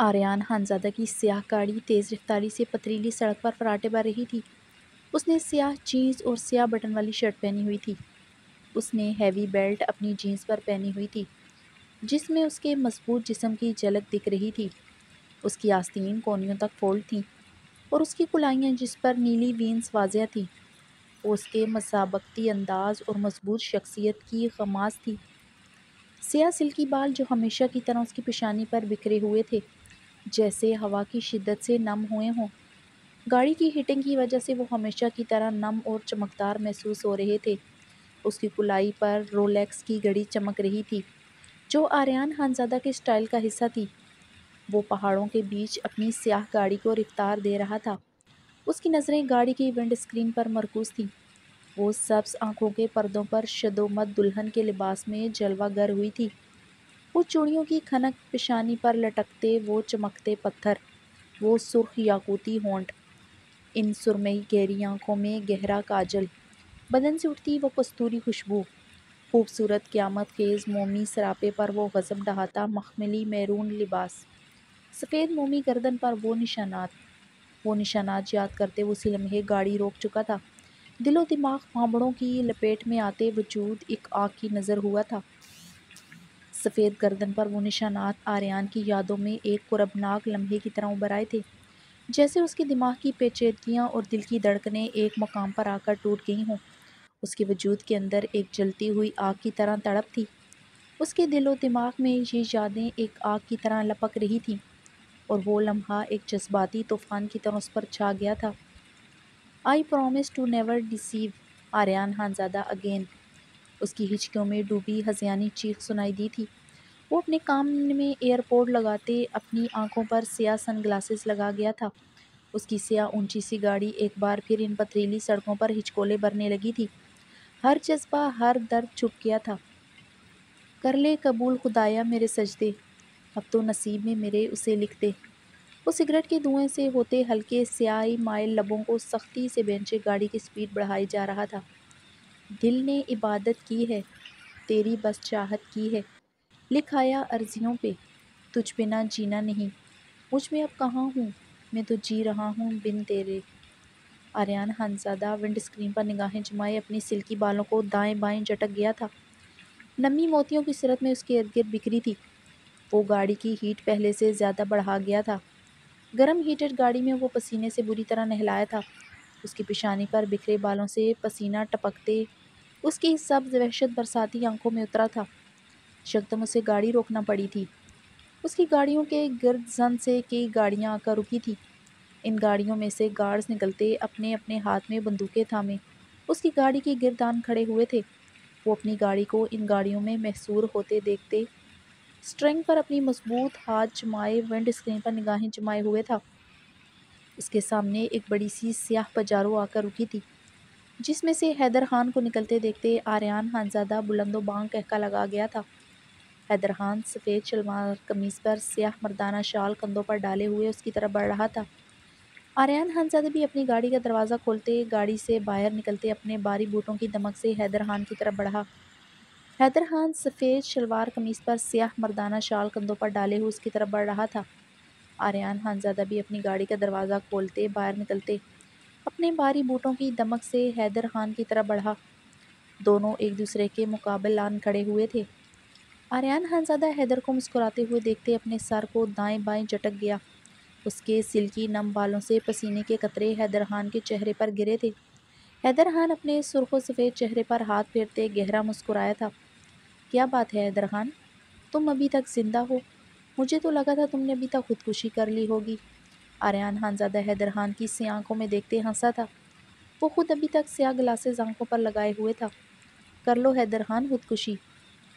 آریان خانزادہ کی سیاہ گاڑی تیز رفتاری سے پتریلی سڑک پر فراٹے بھر رہی تھی۔ اس نے سیاہ جینس اور سیاہ بٹن والی شرٹ پہنی ہوئی تھی۔ اس نے ہیوی بیلٹ اپنی جینس پر پہنی ہوئی تھی جس میں اس کے مضبوط جسم کی جھلک دکھ رہی تھی۔ اس کی آستین کونیوں تک فولڈ تھیں اور اس کی کلائیاں جس پر نیلی وینز واضح تھیں وہ اس کے مسابقتی انداز اور مضبوط شخصیت کی غماز تھی۔ سیاہ سلکی بال جو ہمیشہ کی طرح اس کی پیشانی پر بکھرے ہوئے تھے جیسے ہوا کی شدت سے نم ہوئے ہوں۔ گاڑی کی ہیٹنگ کی وجہ سے وہ ہمیشہ کی طرح نم اور چمکدار محسوس ہو رہے تھے۔ اس کی کلائی پر رولیکس کی گھڑی چمک رہی تھی جو آریان خانزادہ کے سٹائل کا حصہ تھی۔ وہ پہاڑوں کے بیچ اپنی سیاہ گاڑی کو رفتار دے رہا تھا۔ اس کی نظریں گاڑی کی ونڈ اسکرین پر مرکوز تھیں۔ وہ سبز آنکھوں کے پردوں پر شدومت دلہن کے لباس میں جلوہ گر ہوئی تھی۔ وہ چوڑیوں کی کھنک پیشانی پر لٹکتے وہ چمکتے پتھر، وہ سرخ یاقوتی ہونٹ، ان سرمئی گہری آنکھوں میں گہرا کاجل، بدن سے اٹھتی وہ کستوری خوشبو، خوبصورت قیامت خیز مومی سراپے پر وہ غضب ڈھاتا مخملی میرون لباس، سفید مومی گردن پر وہ نشانات یاد کرتے وہ اسی لمحے گاڑی روک چکا تھا۔ دل و دماغ بھانبڑوں کی لپیٹ میں آتے وجود ایک آگ کی نظر ہوا تھا۔ سفید گردن پر وہ نشانات آریان کی یادوں میں ایک کربناک لمحے کی طرح ابھر آئے تھے، جیسے اس کے دماغ کی پیچیدگیاں اور دل کی دھڑکنیں ایک مقام پر آ کر ٹوٹ گئی ہوں۔ اس کے وجود کے اندر ایک جلتی ہوئی آگ کی طرح تڑپ تھی۔ اس کے دل و دماغ میں یہ یادیں ایک آگ کی طرح لپک رہی تھیں اور وہ لمحہ ایک جذباتی طوفان کی طرح اس پر چھا گیا تھا۔ I promise to never deceive Aryan Khanzada again. اس کی ہچکیوں میں ڈوبی ہذیانی چیخ سنائی دی تھی۔ وہ اپنے کان میں ایئرپوڈ لگاتے اپنی آنکھوں پر سیاہ سن گلاسز لگا گیا تھا۔ اس کی سیاہ اونچی سی گاڑی ایک بار پھر ان پتریلی سڑکوں پر ہچکولے بھرنے لگی تھی۔ ہر جذبہ، ہر درد چھپ گیا تھا۔ کر لے قبول خدایا میرے سجدے، اب تو نصیب میں میرے اسے لکھ دے۔ وہ سگریٹ کے دھوئیں سے ہوتے ہلکے سیاہی مائل لبوں کو سختی سے بینچے گاڑی کی سپیڈ بڑھائی جا رہا تھا۔ دل نے عبادت کی ہے، تیری بس چاہت کی ہے، لکھ آیا عرضیوں پہ، تجھ بنا جینا نہیں، مجھ میں اب کہاں ہوں، میں تو جی رہا ہوں بن تیرے۔ آریان خانزادہ ونڈ اسکرین پر نگاہیں جمائے اپنی سلکی بالوں کو دائیں بائیں جھٹک گیا تھا۔ نمی موتیوں کی صورت میں اس کے ارد گرد بکھری تھی۔ وہ گاڑی کی ہیٹ پہلے سے زیادہ بڑھا گیا تھا۔ گرم ہیٹڈ گاڑی میں وہ پسینے سے بری طرح نہلایا تھا۔ اس کی پیشانی پر بکھرے بالوں سے پسینہ ٹپکتے اس کی سبز وحشت برساتی آنکھوں میں اترا تھا۔ یکدم اسے گاڑی روکنا پڑی تھی۔ اس کی گاڑیوں کے گرد زن سے کئی گاڑیاں آ کر رکی تھیں۔ ان گاڑیوں میں سے گارڈز نکلتے اپنے اپنے ہاتھ میں بندوقیں تھامے اس کی گاڑی کے گرد آن کھڑے ہوئے تھے۔ وہ اپنی گاڑی کو ان گاڑیوں میں محصور ہوتے دیکھتے سٹرنگ پر اپنی مضبوط ہاتھ جمائے ونڈ اسکرین پر نگاہیں جمائے ہوئے تھا۔ اس کے سامنے ایک بڑی سی سیاہ پجارو آ کر رکی تھی جس میں سے حیدر خان کو نکلتے دیکھتے آریان خانزادہ بلند و بانگ کہکا لگا گیا تھا۔ حیدر خان سفید شلوار قمیض پر سیاہ مردانہ شال کندھوں پر ڈالے ہوئے اس کی طرف بڑھ رہا تھا۔ آریان خانزادہ بھی اپنی گاڑی کا دروازہ کھولتے گاڑی سے باہر نکلتے اپنے بھاری بوٹوں کی دمک سے حیدر خان کی طرف بڑھا۔ حیدر خان سفید شلوار قمیض پر سیاہ مردانہ شال کندھوں پر ڈالے ہوئے اس کی طرف بڑھ رہا تھا۔ آریان خانزادہ بھی اپنی گاڑی کا دروازہ کھولتے باہر نکلتے اپنے بھاری بوٹوں کی دمک سے حیدر خان کی طرف بڑھا۔ دونوں ایک دوسرے کے مقابل آن کھڑے ہوئے تھے۔ آریان خانزادہ حیدر کو مسکراتے ہوئے دیکھتے اپنے سر کو دائیں بائیں جھٹک گیا۔ اس کے سلکی نم بالوں سے پسینے کے قطرے حیدر خان کے چہرے پر گرے تھے۔ حیدر خان اپنے سرخ و سفید چہرے پر ہاتھ پھیرتے گہرا مسکرایا تھا۔ کیا بات ہے حیدر خان، تم ابھی تک زندہ ہو؟ مجھے تو لگا تھا تم نے ابھی تک خودکشی کر لی ہوگی۔ آریان خانزادہ حیدر خان کی سیاہ آنکھوں میں دیکھتے ہنسا تھا۔ وہ خود ابھی تک سیاہ گلاسز آنکھوں پر لگائے ہوئے تھا۔ کر لو حیدر خان خودکشی،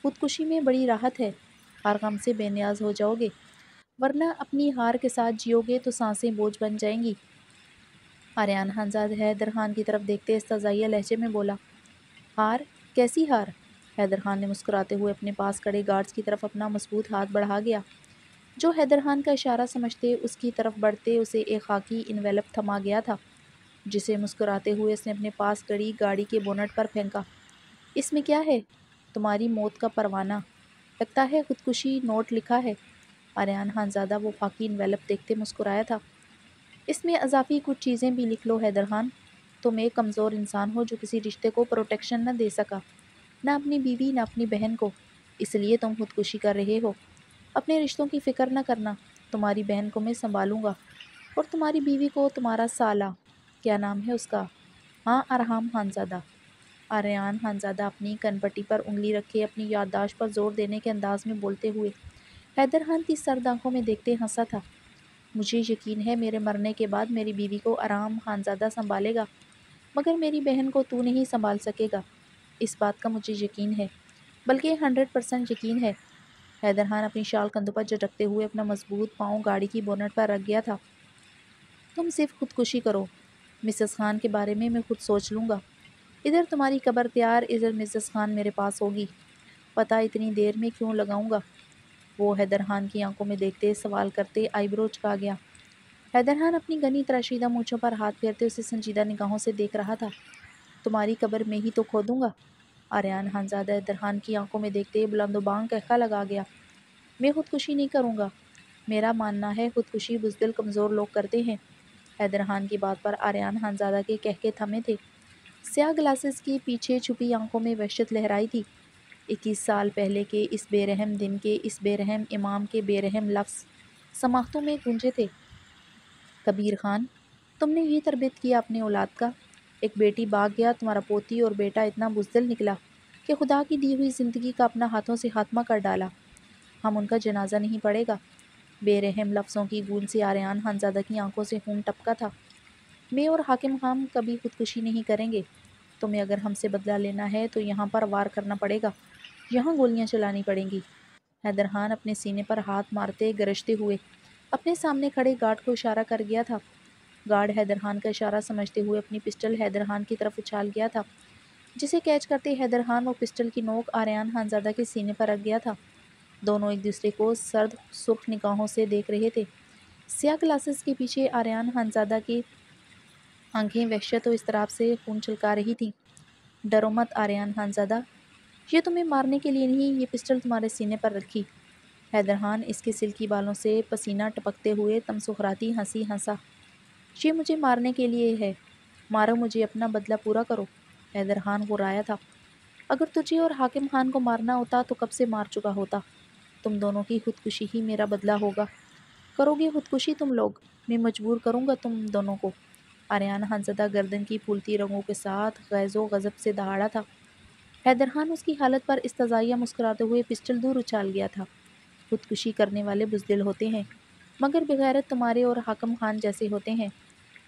خودکشی میں بڑی راحت ہے، ہر غم سے بے نیاز ہو جاؤ گے، ورنہ اپنی ہار کے ساتھ جیو گے تو سانسیں بوجھ بن جائیں گی۔ آریان خانزادہ حیدر خان کی طرف دیکھتے استہزائیہ لہجے میں بولا۔ ہار؟ کیسی ہار؟ حیدر خان نے مسکراتے ہوئے اپنے پاس کھڑے گارڈز کی طرف اپنا مضبوط ہاتھ بڑھا گیا جو حیدر خان کا اشارہ سمجھتے اس کی طرف بڑھتے اسے ایک خاکی انویلپ تھما گیا تھا جسے مسکراتے ہوئے اس نے اپنے پاس کھڑی گاڑی کے بونٹ پر پھینکا۔ اس میں کیا ہے؟ تمہاری موت کا پروانہ، لگتا ہے خودکشی نوٹ لکھا ہے۔ آریان خانزادہ وہ خاکی انویلپ دیکھتے مسکرایا تھا۔ اس میں اضافی کچھ چیزیں بھی لکھ لو حیدر خان، تم ایک کمزور انسان ہو جو کسی رشتے کو پروٹیکشن نہ دے سکا، نہ اپنی بیوی نہ اپنی بہن کو، اس لیے تم خودکشی کر رہے ہو۔ اپنے رشتوں کی فکر نہ کرنا، تمہاری بہن کو میں سنبھالوں گا، اور تمہاری بیوی کو تمہارا سالہ، کیا نام ہے اس کا؟ ہاں، ارحام خانزادہ۔ آریان خانزادہ اپنی کن پٹی پر انگلی رکھے اپنی یادداشت پر زور دینے کے انداز میں بولتے ہوئے حیدر خان کی سرد آنکھوں میں دیکھتے ہنسا تھا۔ مجھے یقین ہے میرے مرنے کے بعد میری بیوی کو ارحام خانزادہ سنبھالے گا، مگر میری بہن کو تو نہیں سنبھال سکے گا، اس بات کا مجھے یقین ہے، بلکہ 100% یقین ہے۔ حیدر خان اپنی شال کندھوں پر جھٹکتے ہوئے اپنا مضبوط پاؤں گاڑی کی بونٹ پر رکھ گیا تھا۔ تم صرف خودکشی کرو، مسز خان کے بارے میں خود سوچ لوں گا۔ ادھر تمہاری قبر تیار، ادھر مسز خان میرے پاس ہوگی، پتہ اتنی دیر میں کیوں لگاؤں گا؟ وہ حیدر خان کی آنکھوں میں دیکھتے سوال کرتے آئی برو چکا گیا۔ حیدر خان اپنی گھنی تراشیدہ مونچھوں پر ہاتھ پھیرتے اسے سنجیدہ نگاہوں سے دیکھ رہا تھا۔ تمہاری قبر میں ہی تو کھودوں گا؟ آریان خانزادہ حیدر خان کی آنکھوں میں دیکھتے بلند و بانگ قہقہ لگا گیا۔ میں خودکشی نہیں کروں گا، میرا ماننا ہے خودکشی بزدل کمزور لوگ کرتے ہیں۔ حیدر خان کی بات پر آریان خانزادہ کے قہقہے تھمے تھے۔ سیاہ گلاسز کی پیچھے چھپی آنکھوں میں وحشت لہرائی تھی۔ 21 سال پہلے کے اس بے رحم دن کے اس بے رحم امام کے بے رحم لفظ سماعتوں میں گونجے تھے۔ کبیر خان، تم نے یہ تربیت کیا اپنے اولاد کا؟ ایک بیٹی بھاگ گیا، تمہارا پوتی اور بیٹا اتنا بزدل نکلا کہ خدا کی دی ہوئی زندگی کا اپنا ہاتھوں سے خاتمہ کر ڈالا۔ ہم ان کا جنازہ نہیں پڑے گا؟ بے رحم لفظوں کی گونج سے آریان خانزادہ کی آنکھوں سے خون ٹپکا تھا۔ میں اور حاکم خان کبھی خودکشی نہیں کریں گے۔ تمہیں اگر ہم سے بدلہ لینا ہے تو یہاں پر وار کرنا پڑے گا، یہاں گولیاں چلانی پڑیں گی۔ حیدر خان اپنے سینے پر ہاتھ مارتے گرجتے ہوئے اپنے سامنے کھڑے گارڈ کو اشارہ کر گیا تھا۔ گارڈ حیدر خان کا اشارہ سمجھتے ہوئے اپنی پسٹل حیدر خان کی طرف اچھال گیا تھا، جسے کیچ کرتے حیدر خان وہ پسٹل کی نوک آریان خانزادہ کے سینے پر رکھ گیا تھا۔ دونوں ایک دوسرے کو سرد سرخ نگاہوں سے دیکھ رہے تھے۔ سیاہ گلاسز کے پیچھے آریان خانزادہ کی آنکھیں وحشت و اضطراب سے خون چھلکا رہی تھیں۔ ڈرو مت آریان خانزادہ، یہ تمہیں مارنے کے لیے نہیں، یہ پسٹل تمہارے سینے پر رکھی۔ حیدر خان اس کے سلکی بالوں سے پسینہ ٹپکتے ہوئے تمسخراتی ہنسی ہنسا۔ یہ مجھے مارنے کے لیے ہے، مارو مجھے، اپنا بدلہ پورا کرو۔ حیدر خان غرایا تھا۔ اگر تجھے اور حاکم خان کو مارنا ہوتا تو کب سے مار چکا ہوتا۔ تم دونوں کی خودکشی ہی میرا بدلہ ہوگا۔ کرو گے خودکشی تم لوگ؟ میں مجبور کروں گا تم دونوں کو۔ آریان خانزادہ گردن کی پھولتی رگوں کے ساتھ غیظ و غضب سے دہاڑا تھا۔ حیدر خان اس کی حالت پر استزائیہ مسکراتے ہوئے پسٹل دور اچھال گیا تھا۔ خودکشی کرنے والے بزدل ہوتے ہیں، مگر بغیرت تمہارے اور حاکم خان جیسے ہوتے ہیں۔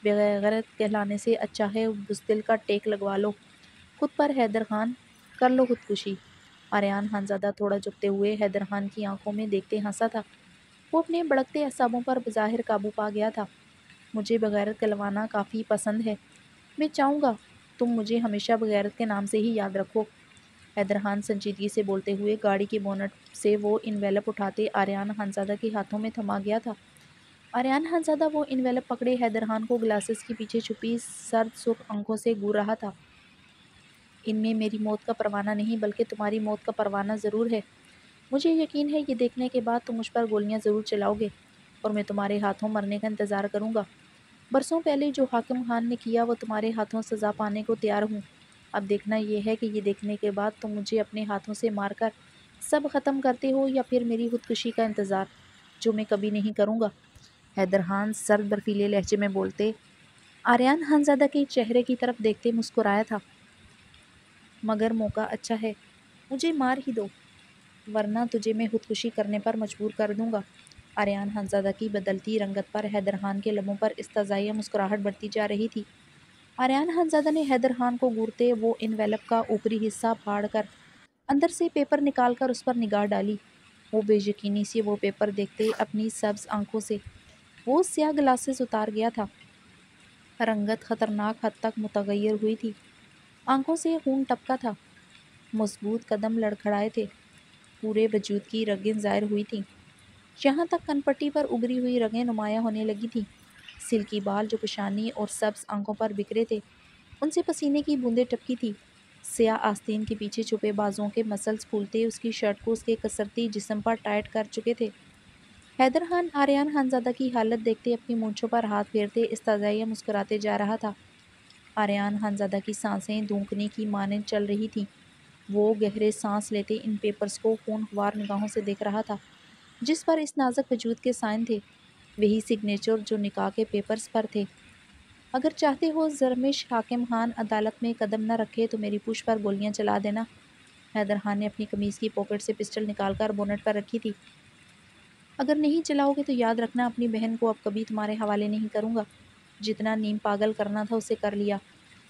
بغیرت کہلانے سے اچھا ہے بزدل کا ٹیک لگوا لو خود پر۔ حیدر خان، کر لو خودکشی۔ آریان خانزادہ تھوڑا جھکتے ہوئے حیدر خان کی آنکھوں میں دیکھتے ہنسا تھا۔ وہ اپنے بھڑکتے اعصابوں پر بظاہر قابو پا گیا تھا۔ مجھے بغیرت کہلوانا کافی پسند ہے، میں چاہوں گا تم مجھے ہمیشہ بغیرت کے نام سے ہی یاد رکھو۔ حیدر خان سنجیدگی سے بولتے ہوئے گاڑی کی بونٹ سے وہ انویلپ اٹھاتے آریان خانزادہ کے ہاتھوں میں تھما گیا تھا۔ آریان خانزادہ وہ انویلپ پکڑے حیدر خان کو گلاسز کے پیچھے چھپی سرد سرخ آنکھوں سے گور رہا تھا۔ ان میں میری موت کا پروانہ نہیں بلکہ تمہاری موت کا پروانہ ضرور ہے۔ مجھے یقین ہے یہ دیکھنے کے بعد تم مجھ پر گولیاں ضرور چلاؤ گے اور میں تمہارے ہاتھوں مرنے کا انتظار کروں گا۔ برسوں پہلے جو حاکم خان نے کیا وہ تمہارے ہاتھوں سزا پانے کو تیار ہوں۔ اب دیکھنا یہ ہے کہ یہ دیکھنے کے بعد تم مجھے اپنے ہاتھوں سے مار کر سب ختم کرتے ہو یا پھر میری خودکشی کا انتظار، جو میں کبھی نہیں کروں گا۔ حیدر خان سرد برفیلے لہجے میں بولتے آریان خانزادہ کے چہرے کی طرف دیکھتے مسکرایا تھا۔ مگر موقع اچھا ہے، مجھے مار ہی دو، ورنہ تجھے میں خودکشی کرنے پر مجبور کر دوں گا۔ آریان خانزادہ کی بدلتی رنگت پر حیدر خان کے لبوں پر استزائیہ مسکراہٹ بڑھتی جا رہی تھی۔ آریان خانزادہ نے حیدر خان کو گورتے وہ انویلپ کا اوپری حصہ پھاڑ کر اندر سے پیپر نکال کر اس پر نگاہ ڈالی۔ وہ بے یقینی سے وہ پیپر دیکھتے اپنی سبز آنکھوں سے وہ سیاہ گلاسز اتار گیا تھا۔ رنگت خطرناک حد تک متغیر ہوئی تھی، آنکھوں سے خون ٹپکا تھا، مضبوط قدم لڑکھڑائے تھے، پورے وجود کی رگیں ظاہر ہوئی تھیں، یہاں تک کن پٹی پر ابری ہوئی رگیں نمایاں ہونے لگی تھیں۔ سلکی بال جو پیشانی اور سبز آنکھوں پر بکھرے تھے ان سے پسینے کی بوندیں ٹپکی تھی۔ سیاہ آستین کے پیچھے چھپے بازوؤں کے مسلز پھولتے اس کی شرٹ کو اس کے کسرتی جسم پر ٹائٹ کر چکے تھے۔ حیدر خان آریان خانزادہ کی حالت دیکھتے اپنی مونچھوں پر ہاتھ پھیرتے استہزائیہ مسکراتے جا رہا تھا۔ آریان خانزادہ کی سانسیں دھونکنے کی مانند چل رہی تھیں۔ وہ گہرے سانس لیتے ان پیپرز کو خونخوار نگاہوں سے دیکھ رہا تھا جس پر اس نازک وجود کے سائن تھے، وہی سگنیچر جو نکاح کے پیپرز پر تھے۔ اگر چاہتے ہو زرمش حاکم خان عدالت میں قدم نہ رکھے تو میری پشت پر گولیاں چلا دینا۔ حیدر خان نے اپنی قمیض کی پاکٹ سے پسٹل نکال کر بونٹ پر رکھی تھی۔ اگر نہیں چلاؤ گے تو یاد رکھنا اپنی بہن کو اب کبھی تمہارے حوالے نہیں کروں گا۔ جتنا نیم پاگل کرنا تھا اسے کر لیا،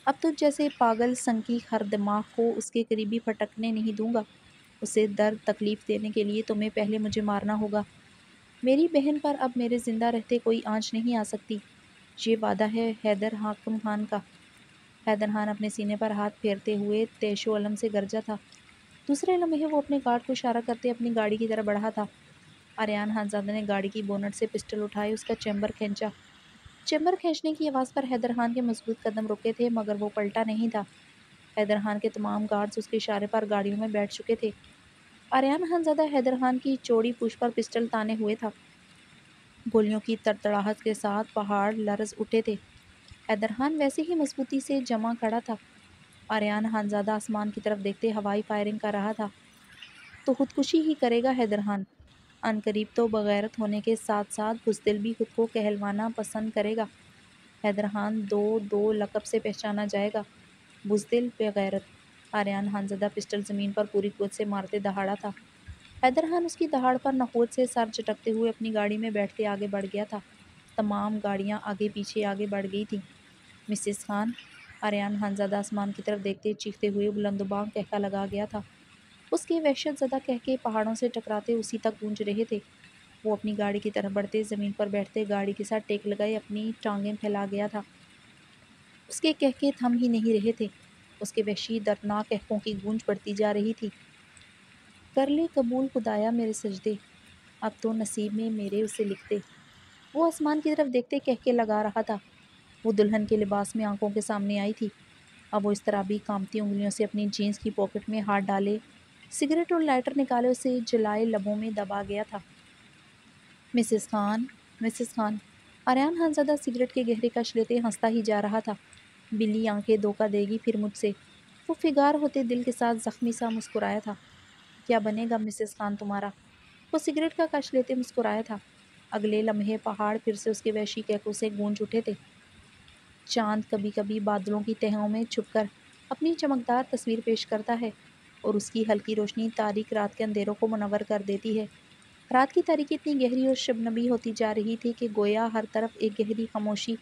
اب تو جیسے پاگل سنکی ہر دماغ کو اس کے قریبی پھٹکنے نہیں دوں گا۔ اسے درد تکلیف دینے کے لیے تمہیں پہلے مجھے مارنا ہوگا۔ میری بہن پر اب میرے زندہ رہتے کوئی آنچ نہیں آ سکتی، یہ وعدہ ہے حیدر حاکم خان کا۔ حیدر خان اپنے سینے پر ہاتھ پھیرتے ہوئے تیش و علم سے گرجا تھا۔ دوسرے لمحے وہ اپنے گارڈ کو اشارہ کرتے اپنی گاڑی کی طرف بڑھا تھا۔ آریان خانزادہ نے گاڑی کی بونٹ سے پسٹل اٹھائے اس کا چیمبر کھینچا۔ چیمبر کھینچنے کی آواز پر حیدر خان کے مضبوط قدم رکے تھے مگر وہ پلٹا نہیں تھا۔ حیدر خان کے تمام گارڈز اس کے اشارے پر گاڑیوں میں بیٹھ چکے تھے۔ آریان خانزادہ حیدر خان کی چوڑی پوچھ پر پسٹل تانے ہوئے تھا۔ گولیوں کی تڑتڑاہٹ کے ساتھ پہاڑ لرز اٹھے تھے۔ حیدر خان ویسے ہی مضبوطی سے جمع کھڑا تھا۔ آریان خانزادہ آسمان کی طرف دیکھتے ہوائی فائرنگ کر رہا تھا۔ تو خودکشی ہی کرے گا حیدر خان، عن قریب تو بغیرت ہونے کے ساتھ ساتھ بزدل بھی خود کو کہلوانا پسند کرے گا۔ حیدر خان دو لقب سے پہچانا جائے گا، بزدل، بغیرت۔ آریان خانزادہ پسٹل زمین پر پوری قوت سے مارتے دہاڑا تھا۔ حیدر خان اس کی دہاڑ پر نخوت سے سر جھٹکتے ہوئے اپنی گاڑی میں بیٹھتے آگے بڑھ گیا تھا۔ تمام گاڑیاں آگے پیچھے آگے بڑھ گئی تھیں۔ مسز خان، آریان خانزادہ آسمان کی طرف دیکھتے چیختے ہوئے بلند و بانگ کہکا لگا گیا تھا۔ اس کے وحشت زدہ کہکے پہاڑوں سے ٹکراتے اسی تک گونج رہے تھے۔ وہ اپنی گاڑی کی طرف بڑھتے زمین پر بیٹھتے گاڑی کے ساتھ ٹیک لگائے اپنی ٹانگیں پھیلا گیا تھا۔ اس کے کہکے تھم ہی نہیں رہے تھے، اس کے وحشی دردناک کہکوں کی گونج بڑھتی جا رہی تھی۔ کر لے قبول خدایا میرے سجدے، اب تو نصیب میں میرے اسے لکھ دے۔ وہ آسمان کی طرف دیکھتے کہکے لگا رہا تھا۔ وہ دلہن کے لباس میں آنکھوں کے سامنے آئی تھی۔ اب وہ اضطرابی کانپتی انگلیوں سے اپنی جینس کی پاکٹ میں ہاتھ ڈالے، سگریٹ اور لائٹر نکالے اسے جلائے لبوں میں دبا گیا تھا۔ Mrs Khan, Mrs Khan. Aryan Khanzada cigarette کے گہرے کش لیتے ہنستا ہی جا رہا تھا۔ بلی آنکھیں دھوکہ دے گی پھر مجھ سے، وہ فگار ہوتے دل کے ساتھ زخمی سا مسکرایا تھا۔ کیا بنے گا مسز خان تمہارا؟ وہ سگریٹ کا کش لیتے مسکرایا تھا۔ اگلے لمحے پہاڑ پھر سے اس کے وحشی کہکوں سے گونج اٹھے تھے۔ چاند کبھی کبھی بادلوں کی تہوں میں چھپ کر اپنی چمکدار تصویر پیش کرتا ہے اور اس کی ہلکی روشنی تاریک رات کے اندھیروں کو منور کر دیتی ہے۔ رات کی تاریکی اتنی گہری اور شبنمی ہوتی جا رہی تھی کہ گویا ہر طرف ایک گہری خاموشی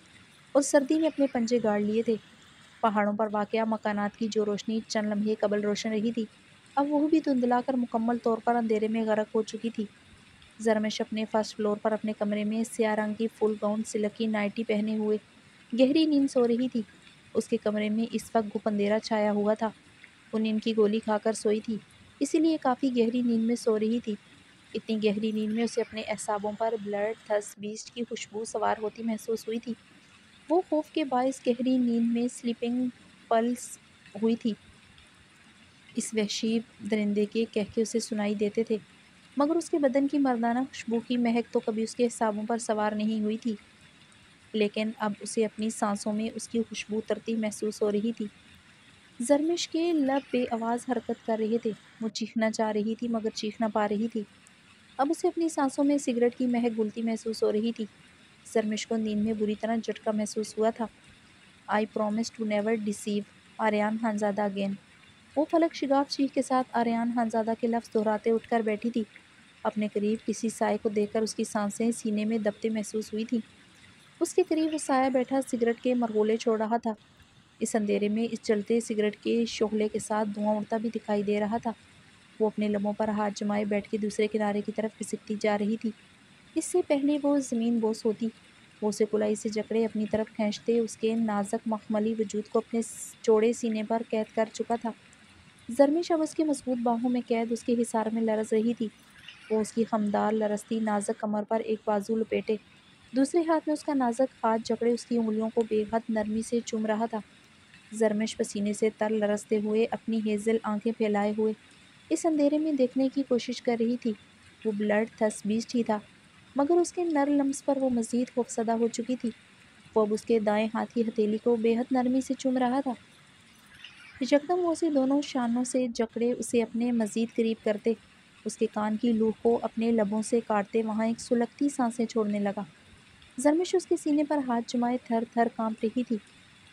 اور سردی نے اپنے پنجے گاڑ لیے تھے۔ پہاڑوں پر واقع مکانات کی جو روشنی چند لمحے قبل روشن رہی تھی، اب وہ بھی دھندلا کر مکمل طور پر اندھیرے میں غرق ہو چکی تھی۔ زرمش اپنے فرسٹ فلور پر اپنے کمرے میں سیاہ رنگ کی فل گاؤن سلک کی نائٹی پہنے ہوئے گہری نیند سو رہی تھی۔ اس کے کمرے میں اس وقت گپ اندھیرا چھایا ہوا تھا۔ وہ نیند کی گولی کھا کر سوئی تھی، اسی لیے کافی گہری نیند میں سو رہی تھی۔ اتنی گہری نیند میں اسے اپنے اعصابوں پر بلڈ تھس بیسٹ کی خوشبو سوار ہوتی محسوس ہوئی تھی۔ وہ خوف کے باعث گہری نیند میں سلیپنگ پلس ہوئی تھی۔ اس وحشی درندے کے کہکے اسے سنائی دیتے تھے مگر اس کے بدن کی مردانہ خوشبو کی مہک تو کبھی اس کے اعصابوں پر سوار نہیں ہوئی تھی، لیکن اب اسے اپنی سانسوں میں اس کی خوشبو اترتی محسوس ہو رہی تھی۔ زرمش کے لب بے آواز حرکت کر رہے تھے۔ وہ چیخنا چاہ رہی تھی مگر چیخ نہ پا رہی تھی۔ اب اسے اپنی سانسوں میں سگریٹ کی مہک گھلتی محسوس ہو رہی تھی۔ زرمش کو نیند میں بری طرح جھٹکا محسوس ہوا تھا۔ I promise to never deceive Aryan Khanzada again. وہ فلک شگاف چیخ کے ساتھ آریان خانزادہ کے لفظ دہراتے اٹھ کر بیٹھی تھی۔ اپنے قریب کسی سائے کو دیکھ کر اس کی سانسیں سینے میں دبتے محسوس ہوئی تھیں۔ اس کے قریب وہ سایہ بیٹھا سگریٹ کے مرغولے چھوڑ رہا تھا۔ اس اندھیرے میں اس جلتے سگریٹ کے شعلے کے ساتھ دھواں اڑتا بھی دکھائی دے رہا تھا۔ وہ اپنے لبوں پر ہاتھ جمائے بیٹھ کے دوسرے کنارے کی طرف کھسکتی جا رہی تھی۔ اس سے پہلے وہ زمین بوس ہوتی، وہ اسے کلائی سے جکڑے اپنی طرف کھینچتے اس کے نازک مخملی وجود کو اپنے چوڑے سینے پر قید کر چکا تھا۔ زرمش اب اس کی مضبوط باہوں میں قید اس کے حصار میں لرز رہی تھی۔ وہ اس کی خمدار لرزتی نازک کمر پر ایک بازو لپیٹے دوسرے ہاتھ میں اس کا نازک ہاتھ جکڑے اس کی انگلیوں کو بے حد نرمی سے چوم رہا تھا۔ زرمش پسینے سے تر لرزتے ہوئے اپنی ہیزل آنکھیں پھیلائے ہوئے اس اندھیرے میں دیکھنے کی کوشش کر رہی تھی۔ وہ بلڈ تھس بیسٹ ہی تھا، مگر اس کے نر لمس پر وہ مزید خوفزدہ ہو چکی تھی۔ وہ اب اس کے دائیں ہاتھ کی ہتھیلی کو بے حد نرمی سے چوم رہا تھا۔ یکدم وہ اسے دونوں شانوں سے جکڑے اسے اپنے مزید قریب کرتے، اس کے کان کی لوح کو اپنے لبوں سے کاٹتے وہاں ایک سلگتی سانسیں چھوڑنے لگا۔ زرمش اس کے سینے پر ہاتھ جمائے تھر تھر کانپ رہی تھی۔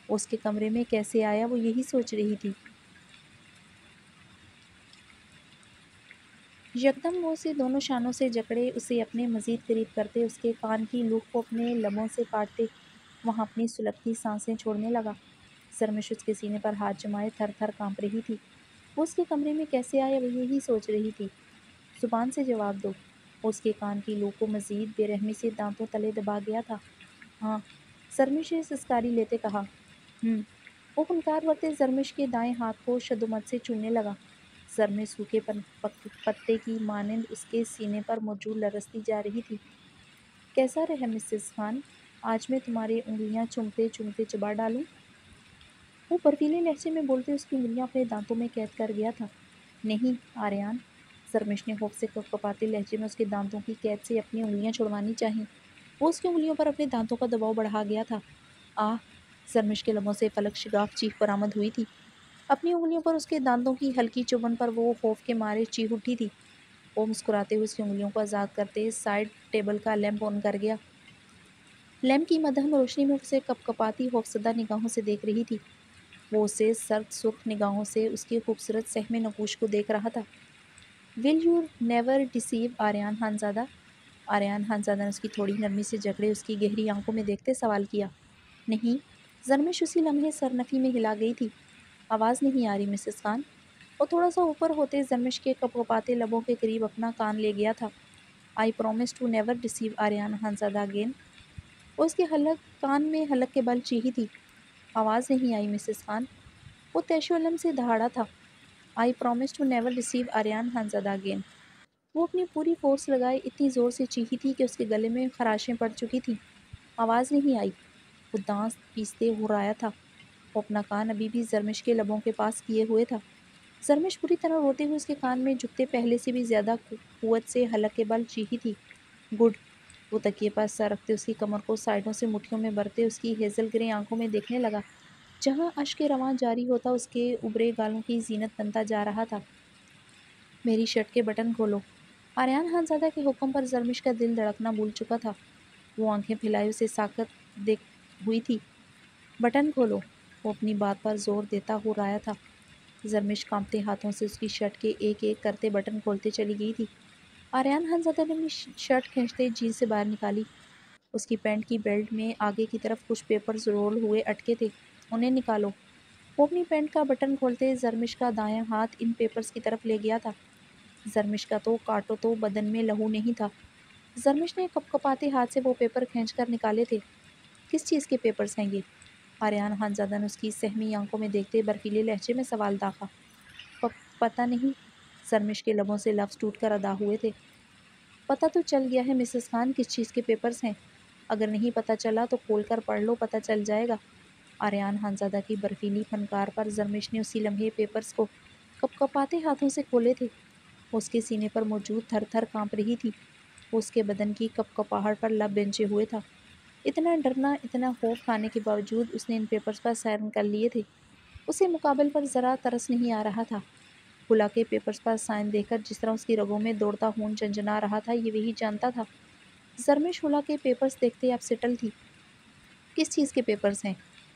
وہ اس کے کمرے میں کیسے آیا وہ یہی سوچ رہی تھی۔ یکدم وہ اسے دونوں شانوں سے جکڑے اسے اپنے مزید قریب کرتے، اس کے کان کی لوح کو اپنے لبوں سے کاٹتے وہاں اپنی سلگتی سانسیں چھوڑنے لگا۔ زرمش اس کے سینے پر ہاتھ جمائے تھر تھر کانپ رہی تھی۔ وہ اس کے کمرے میں کیسے آیا وہ یہی سوچ رہی تھی۔ زبان سے جواب دو۔ وہ اس کے کان کی لوح کو مزید بے رحمی سے دانتوں تلے دبا گیا تھا۔ ہاں، زرمش نے سسکاری لیتے کہا۔ وہ فنکار وقت زرمش کے دائیں ہاتھ کو شدومت سے چومنے لگا۔ زرمش سوکھے پتے کی مانند اس کے سینے پر موجود لرزتی جا رہی تھی۔ کیسا رہا مسز خان؟ آج میں تمہاری انگلیاں چومتے چومتے چبا ڈالوں؟ وہ برفیلے لہجے میں بولتے اس کی انگلیاں اپنے دانتوں میں قید کر گیا تھا۔ نہیں آریان، زرمش نے خوف سے کپکپاتے لہجے میں اس کے دانتوں کی قید سے اپنی انگلیاں چھڑوانی چاہیں۔ وہ اس کی انگلیوں پر اپنے دانتوں کا دباؤ بڑھا گیا تھا۔ آہ! زرمش کے لبوں سے فلک شگاف چیخ برآمد ہوئی تھی۔ اپنی انگلیوں پر اس کے دانتوں کی ہلکی چبھن پر وہ خوف کے مارے چیخ اٹھی تھی۔ وہ مسکراتے ہوئے اس کی انگلیوں کو آزاد کرتے سائڈ ٹیبل کا لیمپ آن کر گیا۔ لیمپ کی مدھم روشنی میں اسے کپکپاتی خوفزدہ نگاہوں سے دیکھ رہی تھی۔ وہ اسے سرد سرخ نگاہوں سے اس کی خوبصورت صحن نقوش کو دیکھ رہا تھا۔ Will you never deceive Aryan Khanzada? Aryan Khanzada نے اس کی تھوڑی نرمی سے جکڑے اس کی گہری آنکھوں میں دیکھتے سوال کیا۔ نہیں، زرمش اسی لمحے سرنفی میں ہلا گئی تھی۔ آواز نہیں آ رہی مسز خان؟ وہ تھوڑا سا اوپر ہوتے زرمش کے کپکپاتے لبوں کے قریب اپنا کان لے گیا تھا۔ I promise to never deceive Aryan Khanzada again. وہ اس کے کان میں حلق کے بل چیخی تھی۔ آواز نہیں آئی مسز خان؟ وہ تیش و الم سے دہاڑا تھا۔ I promise to never deceive Aryan Khanzada again. وہ اپنی پوری فورس لگائے اتنی زور سے چیخی تھی کہ اس کے گلے میں خراشیں پڑ چکی تھیں۔ آواز نہیں آئی۔ وہ دانت پیستے ہرایا تھا۔ وہ اپنا کان ابھی بھی زرمش کے لبوں کے پاس کیے ہوئے تھا۔ زرمش بری طرح روتے ہوئے اس کے کان میں جھکتے پہلے سے بھی زیادہ قوت سے حلق کے بل چیخی تھی۔ گڈ! وہ تکیے پر سر رکھتے اس کی کمر کو سائڈوں سے مٹھیوں میں بھرتے اس کی ہیزل گرے آنکھوں میں دیکھنے لگا۔ جہاں اشک رواں جاری ہوتا اس کے ابرے گالوں کی زینت بنتا جا رہا تھا۔ میری شرٹ کے بٹن کھولو۔ آریان خانزادہ کے حکم پر زرمش کا دل دھڑکنا بھول چکا تھا۔ وہ آنکھیں پھیلائے اسے ساکت دیکھ ہوئی تھی۔ بٹن کھولو! وہ اپنی بات پر زور دیتا ہرایا تھا۔ زرمش کانپتے ہاتھوں سے اس کی شرٹ کے ایک ایک کرتے بٹن کھولتے چلی گئی تھی۔ آریان خانزادہ نے اپنی شرٹ کھینچتے جینس سے باہر نکالی۔ اس کی پینٹ کی بیلٹ میں آگے کی طرف کچھ پیپرز رول ہوئے اٹکے تھے۔ انہیں نکالو! وہ اپنی پینٹ کا بٹن کھولتے زرمش کا دایاں ہاتھ ان پیپرز کی طرف لے گیا تھا۔ زرمش کا تو کاٹو تو بدن میں لہو نہیں تھا۔ زرمش نے کپکپاتے ہاتھ سے وہ پیپر کھینچ کر نکالے تھے۔ کس چیز کے پیپرز ہیں یہ؟ آریان خانزادہ نے اس کی سہمی آنکھوں میں دیکھتے برفیلے لہجے میں سوال داغا۔ پتہ نہیں۔ زرمش کے لبوں سے لفظ ٹوٹ کر ادا ہوئے تھے۔ پتہ تو چل گیا ہے مسز خان کس چیز کے پیپرز ہیں۔ اگر نہیں پتہ چلا تو کھول کر پڑھ لو، پتہ چل جائے گا۔ آریان خانزادہ کی برفیلی پھنکار پر زرمش نے اسی لمحے پیپرز کو کپکپاتے ہاتھوں سے کھولے تھے۔ وہ اس کے سینے پر موجود تھر تھر کانپ رہی تھی۔ وہ اس کے بدن کی کپکپاہٹ پر لب بینچے ہوئے تھا۔ اتنا ڈرنا، اتنا خوف کھانے کے باوجود اس نے ان پیپرز پر سائن کر لیے تھے۔ اسے مقابل پر ذرا ترس نہیں آ رہا تھا۔ کھلا کے پیپرز پر سائن دیکھ کر جس طرح اس کی رگوں میں دوڑتا خون جھنجھنا رہا تھا یہ وہی جانتا تھا۔ زرمش ہلا کے پیپرز دیکھتے اب سٹل تھی۔ کس چیز کے پیپرز ہیں؟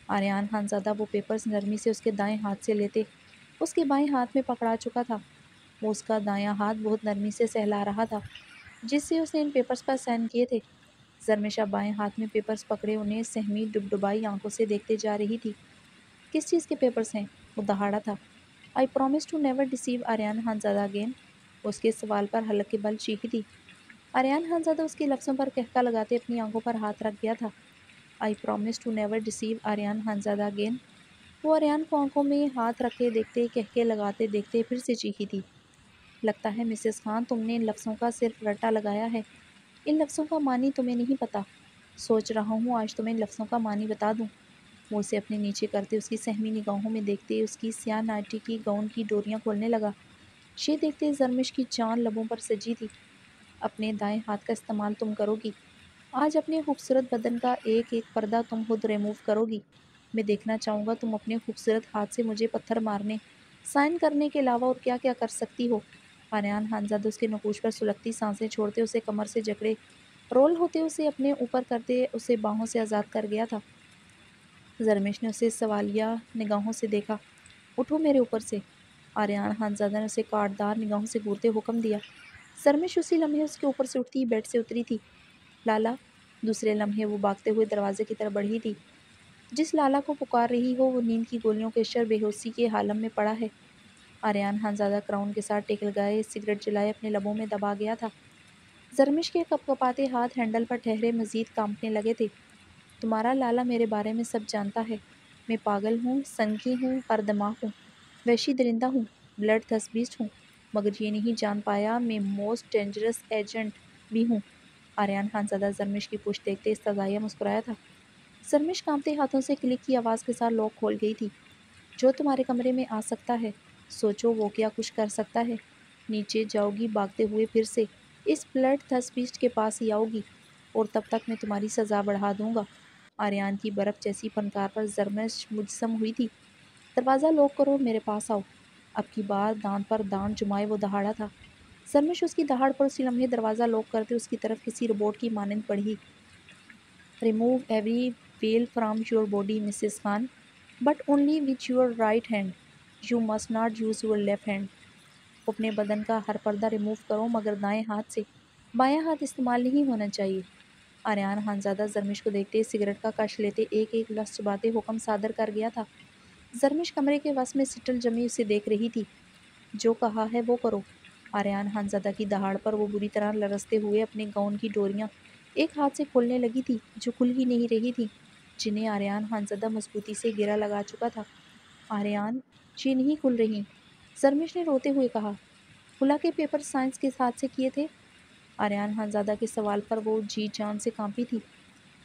آریان خانزادہ وہ پیپرز نرمی سے اس کے دائیں ہاتھ سے لیتے اس کے بائیں ہاتھ میں پکڑا چکا تھا۔ وہ اس کا دایاں ہاتھ بہت نرمی سے سہلا رہا تھا جس سے اس نے ان پیپرز پر سائن کیے تھے۔ زرمش اب بائیں ہاتھ میں پیپرز پکڑے انہیں سہمی ڈبڈبائی آنکھوں سے دیکھتے جا رہی تھی۔ کس چیز کے پیپرز ہیں؟ وہ دہاڑا تھا۔ I promise to never deceive Aryan Khanzada again. اس کے سوال پر حلق کے بل چیخی تھی۔ آریان خانزادہ اس کے لفظوں پر کہکا لگاتے اپنی آنکھوں پر ہاتھ رکھ گیا تھا۔ I promise to never deceive Aryan Khanzada again. وہ آریان کو آنکھوں میں ہاتھ رکھے دیکھتے کہکے لگاتے دیکھتے پھر سے چیخی تھی۔ لگتا ہے مسز خان تم نے ان لفظوں کا صرف رٹا لگایا ہے۔ ان لفظوں کا معنی تمہیں نہیں پتہ۔ سوچ رہا ہوں آج تمہیں ان لفظوں کا معنی بتا دوں۔ وہ اسے اپنے نیچے کرتے اس کی سہمی نگاہوں میں دیکھتے اس کی سیاہ نائٹی کی گاؤن کی ڈوریاں کھولنے لگا۔ یہ دیکھتے زرمش کی جان لبوں پر سجی تھی۔ اپنے دائیں ہاتھ کا استعمال تم کرو گی۔ آج اپنے خوبصورت بدن کا ایک ایک پردہ تم خود ریموو کرو گی۔ میں دیکھنا چاہوں گا تم اپنے خوبصورت ہاتھ سے مجھے پتھر مارنے، سائن کرنے کے علاوہ اور کیا کیا کر سکتی ہو۔ آریان خانزادہ اس کے نقوش پر سلگتی سانسیں چھوڑتے اسے کمر سے جکڑے رول ہوتے اسے اپنے اوپر کرتے اسے باہوں سے آزاد کر گیا تھا۔ زرمش نے اسے سوالیہ نگاہوں سے دیکھا۔ اٹھو میرے اوپر سے۔ آریان خانزادہ نے اسے کاٹدار نگاہوں سے گھورتے حکم دیا۔ زرمش اسی لمحے اس کے اوپر سے اٹھتی بیڈ سے اتری تھی۔ لالا، دوسرے لمحے وہ بھاگتے ہوئے دروازے کی طرف بڑھی تھی۔ جس لالا کو پکار رہی ہو وہ نیند کی گولیوں کے شر بے ہوشی کے عالم میں پڑا ہے۔ آریان خانزادہ کراؤن کے ساتھ ٹیک لگائے سگریٹ جلائے اپنے لبوں میں دبا گیا تھا۔ زرمش کے کپ کپاتے ہاتھ ہینڈل پر ٹھہرے مزید کانپنے لگے تھے۔ تمہارا لالا میرے بارے میں سب جانتا ہے۔ میں پاگل ہوں، سنگی ہوں، پر دماغ ہوں، وحشی درندہ ہوں، بلڈ تھس بیسٹ ہوں، مگر یہ نہیں جان پایا میں موسٹ ڈینجرس ایجنٹ بھی ہوں۔ آریان خانزادہ زرمش کی پشت دیکھتے استدعائیہ مسکرایا تھا۔ زرمش کانپتے ہاتھوں سے کلک کی آواز کے ساتھ لاک کھول گئی تھی۔ جو تمہارے کمرے میں آ سکتا ہے، سوچو وہ کیا کچھ کر سکتا ہے۔ نیچے جاؤ گی بھاگتے ہوئے، پھر سے اس بلڈ تھس بیسٹ کے پاس ہی آؤ گی، اور تب تک میں تمہاری سزا بڑھا دوں گا۔ آریان کی برف جیسی فنکار پر زرمش مجسم ہوئی تھی۔ دروازہ لاک کرو، میرے پاس آؤ۔ اب کی بار دانت پر دانت جمائے وہ دہاڑا تھا۔ زرمش اس کی دہاڑ پر اسی لمحے دروازہ لاک کرتے اس کی طرف کسی روبوٹ کی مانند بڑھی۔ Remove every veil from your body Mrs Khan, but only with your right hand, you must not use your left hand. اپنے بدن کا ہر پردہ ریموو کرو مگر دائیں ہاتھ سے، بایاں ہاتھ استعمال نہیں ہونا چاہیے۔ آریان خانزادہ زرمش کو دیکھتے سگریٹ کا کش لیتے ایک ایک لفظ چباتے حکم صادر کر گیا تھا۔ زرمش کمرے کے وسط میں سٹل جمی اسے دیکھ رہی تھی۔ جو کہا ہے وہ کرو۔ آریان خانزادہ کی دہاڑ پر وہ بری طرح لرزتے ہوئے اپنے گاؤن کی ڈوریاں ایک ہاتھ سے کھولنے لگی تھی جو کھل ہی نہیں رہی تھی، جنہیں آریان خانزادہ مضبوطی سے گرہ لگا چکا تھا۔ آریان، یہ نہیں کھل رہی، زرمش نے روتے ہوئے کہا۔ خلا کے پیپر سائنس کس ہاتھ سے کیے تھے؟ آریان خانزادہ کے سوال پر وہ جی جان سے کانپی تھی۔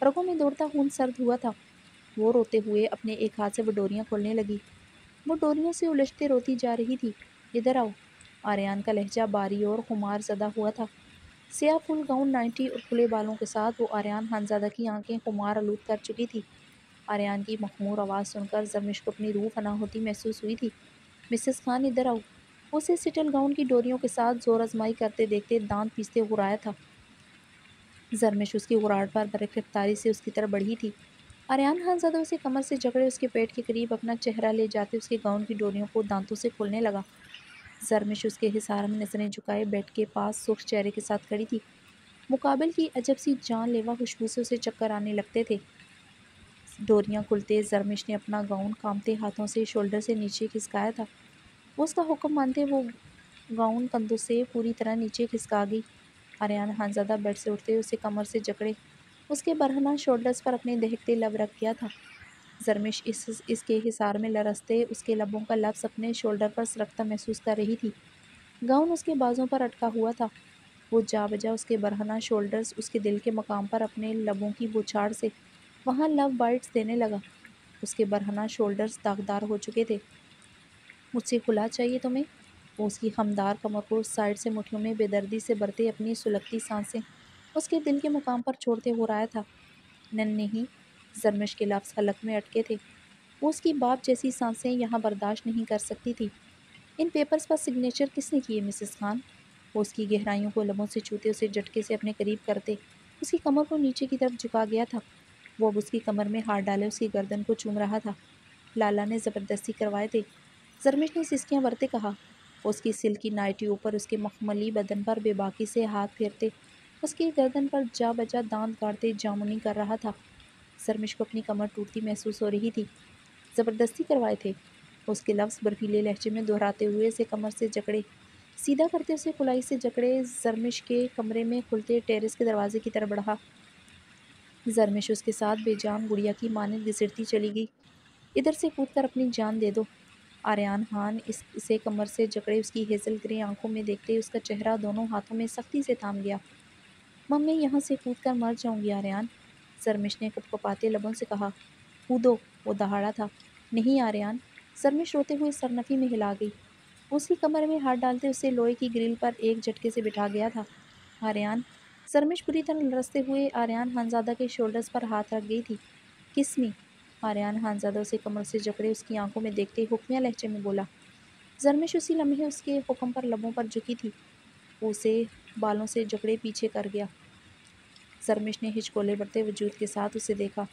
رگوں میں دوڑتا خون سرد ہوا تھا۔ وہ روتے ہوئے اپنے ایک ہاتھ سے وہ ڈوریاں کھولنے لگی۔ وہ ڈوریوں سے الجھتے روتی جا رہی تھی۔ ادھر آؤ۔ آریان کا لہجہ باری اور خمار زدہ ہوا تھا۔ سیاہ فل گاؤن، نائٹی اور کھلے بالوں کے ساتھ وہ آریان خانزادہ کی آنکھیں خمار آلود کر چکی تھی۔ آریان کی مخمور آواز سن کر زرمش کو اپنی روح فنا ہوتی محسوس ہوئی تھی۔ مسز خان ادھر آؤ۔ اسے سٹل گاؤن کی ڈوریوں کے ساتھ زور آزمائی کرتے دیکھتے دانت پیستے غرایا تھا۔ زرمش اس کی غراہٹ پر برق رفتاری سے اس کی طرف بڑھی تھی۔ آریان خانزادہ اسے کمر سے جکڑے اس کے پیٹ کے قریب اپنا چہرہ لے جاتے اس کے گاؤن کی ڈوریوں کو دانتوں سے کھولنے لگا۔ زرمش اس کے حصار میں نظریں جھکائے بیڈ کے پاس سرخ چہرے کے ساتھ کھڑی تھی۔ مقابل کی عجب سی جان لیوا خوشبو سے اسے چکر آنے لگتے تھے۔ ڈوریاں کھلتے زرمش نے اپنا گاؤن کانپتے ہاتھوں سے شولڈر سے نیچے کھسکایا تھا۔ وہ اس کا حکم مانتے وہ گاؤن کندھوں سے پوری طرح نیچے کھسکا گئی۔ آریان خانزادہ بیڈ سے اٹھتے اسے کمر سے جکڑے اس کے برہنہ شولڈرز پر اپنے دہکتے لب رکھ گیا تھا۔ زرمش اس کے حصار میں لرزتے اس کے لبوں کا لفظ اپنے شولڈر پر سرکتا محسوس کر رہی تھی۔ گاؤن اس کے بازوں پر اٹکا ہوا تھا۔ وہ جا بجا اس کے برہنہ شولڈرز اس کے دل کے مقام پر اپنے لبوں کی بوچھاڑ سے وہاں لو بائٹس دینے لگا۔ اس کے برہنہ شولڈرز داغدار ہو چکے تھے۔ مجھ سے خلا چاہیے تمہیں؟ وہ اس کی خمدار کمر کو سائڈ سے مٹھیوں میں بے دردی سے برتے اپنی سلگتی سانسیں اس کے دل کے مقام پر چھوڑتے غرایا تھا۔ نہیں، زرمش کے لفظ حلق میں اٹکے تھے۔ وہ اس کی باپ جیسی سانسیں یہاں برداشت نہیں کر سکتی تھی۔ ان پیپرز پر سگنیچر کس نے کیے مسز خان؟ وہ اس کی گہرائیوں کو لبوں سے چھوتے اسے جھٹکے سے اپنے قریب کرتے اس کی کمر کو نیچے کی طرف جھکا گیا تھا۔ وہ اب اس کی کمر میں ہاتھ ڈالے اس کی گردن کو چوم رہا تھا۔ لالا نے زبردستی کروائے تھے، زرمش نے سسکیاں بھرتے کہا۔ اس کی سلکی نائٹی اوپر اس کے مخملی بدن پر بے باکی سے ہاتھ پھیرتے اس کی گردن پر جا بجا دانت گاڑتے جامنی کر رہا تھا۔ زرمش کو اپنی کمر ٹوٹتی محسوس ہو رہی تھی۔ زبردستی کروائے تھے، اس کے لفظ برفیلے لہجے میں دہراتے ہوئے اسے کمر سے جکڑے سیدھا کرتے اسے کلائی سے جکڑے زرمش کے کمرے میں کھلتے ٹیرس کے دروازے کی طرف بڑھا۔ زرمش اس کے ساتھ بے جان گڑیا کی مانند گھسٹتی چلی گئی۔ ادھر سے کود کر اپنی جان دے دو۔ آریان خان اسے کمر سے جکڑے اس کی ہیزل گرے آنکھوں میں دیکھتے اس کا چہرہ دونوں ہاتھوں میں سختی سے تھام گیا۔ میں یہاں سے کود کر مر جاؤں گی آریان، زرمش نے کپ کپاتے لبوں سے کہا۔ کودو، وہ دہاڑا تھا۔ نہیں آریان، زرمش روتے ہوئے سرنفی میں ہلا گئی۔ وہ اس کی کمر میں ہاتھ ڈالتے اسے لوہے کی گرل پر ایک جھٹکے سے بٹھا گیا تھا۔ آریان، زرمش بری طرح لرزتے ہوئے آریان خانزادہ کے شولڈرز پر ہاتھ رکھ گئی تھی۔ کس می؟ آریان خانزادہ اسے کمر سے جکڑے اس کی آنکھوں میں دیکھتے حکمیہ لہجے میں بولا۔ زرمش اسی لمحے اس کے حکم پر لبوں پر جھکی تھی۔ وہ اسے بالوں سے جکڑے پیچھے کر گیا۔ زرمش نے ہچکولے بڑھتے وجود کے ساتھ اسے دیکھا۔